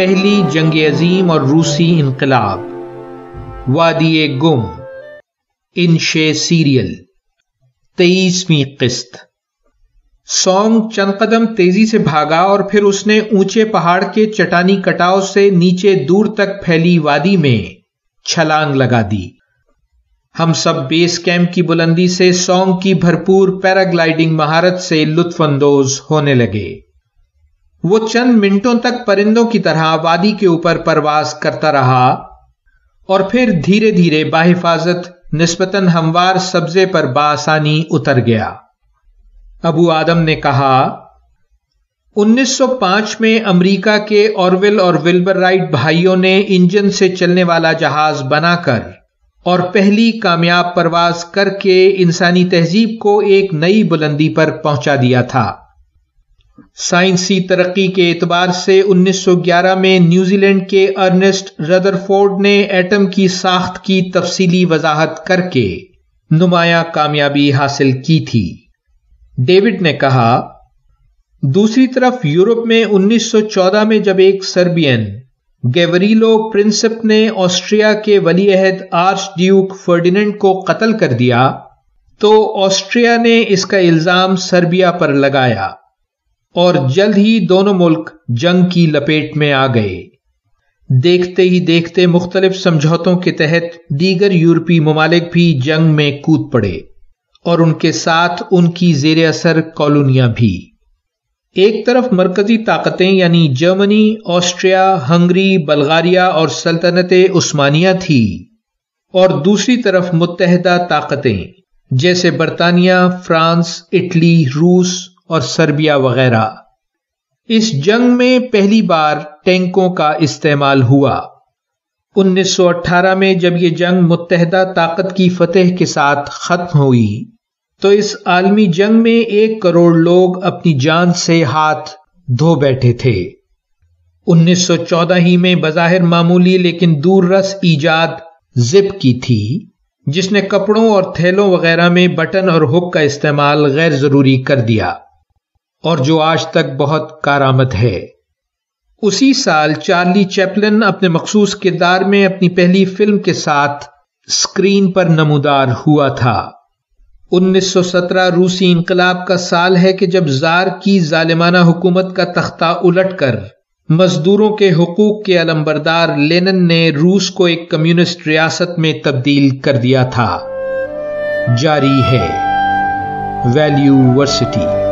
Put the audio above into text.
پہلی جنگ عظیم اور روسی انقلاب، وادی گم، انشے سیریل، 23ویں قسط۔ سونگ چند قدم تیزی سے بھاگا اور پھر اس نے اونچے پہاڑ کے چٹانی کٹاؤ سے نیچے دور تک پھیلی وادی میں چھلانگ لگا دی۔ ہم سب بیس کیمپ کی بلندی سے سونگ کی بھرپور پیراگلائیڈنگ مہارت سے لطف اندوز ہونے لگے۔ وہ چند منٹوں تک پرندوں کی طرح وادی کے اوپر پرواز کرتا رہا اور پھر دھیرے دھیرے بحفاظت نسبتاً ہموار سبزے پر بآسانی اتر گیا۔ ابو آدم نے کہا، 1905 میں امریکہ کے اورول اور ولبر رائٹ بھائیوں نے انجن سے چلنے والا جہاز بنا کر اور پہلی کامیاب پرواز کر کے انسانی تہذیب کو ایک نئی بلندی پر پہنچا دیا تھا۔ سائنسی ترقی کے اعتبار سے 1911 میں نیوزی لینڈ کے ارنسٹ ردرفورڈ نے ایٹم کی ساخت کی تفصیلی وضاحت کر کے نمایاں کامیابی حاصل کی تھی۔ ڈیوڈ نے کہا، دوسری طرف یورپ میں 1914 میں جب ایک سربین گیوریلو پرنسپ نے آسٹریا کے ولی عہد آرچ ڈیوک فرڈیننڈ کو قتل کر دیا تو آسٹریا نے اس کا الزام سربیا پر لگایا اور جلد ہی دونوں ملک جنگ کی لپیٹ میں آ گئے۔ دیکھتے ہی دیکھتے مختلف سمجھوتوں کے تحت دیگر یورپی ممالک بھی جنگ میں کود پڑے اور ان کے ساتھ ان کی زیر اثر کالونیاں بھی۔ ایک طرف مرکزی طاقتیں یعنی جرمنی، آسٹریا، ہنگری، بلغاریہ اور سلطنت عثمانیہ تھی، اور دوسری طرف متحدہ طاقتیں جیسے برطانیہ، فرانس، اٹلی، روس اور سربیا وغیرہ۔ اس جنگ میں پہلی بار ٹینکوں کا استعمال ہوا۔ 1918 میں جب یہ جنگ متحدہ طاقت کی فتح کے ساتھ ختم ہوئی تو اس عالمی جنگ میں 1 کروڑ لوگ اپنی جان سے ہاتھ دھو بیٹھے تھے۔ 1914 ہی میں بظاہر معمولی لیکن دور رس ایجاد زپ کی تھی، جس نے کپڑوں اور تھیلوں وغیرہ میں بٹن اور ہک کا استعمال غیر ضروری کر دیا، اور جو آج تک بہت کارآمد ہے۔ اسی سال چارلی چیپلن اپنے مخصوص کردار میں اپنی پہلی فلم کے ساتھ اسکرین پر نمودار ہوا تھا۔ 1917 روسی انقلاب کا سال ہے کہ جب زار کی ظالمانہ حکومت کا تختہ الٹ کر مزدوروں کے حقوق کے علمبردار لینن نے روس کو ایک کمیونسٹ ریاست میں تبدیل کر دیا تھا۔ جاری ہے ویلیو ورسٹی۔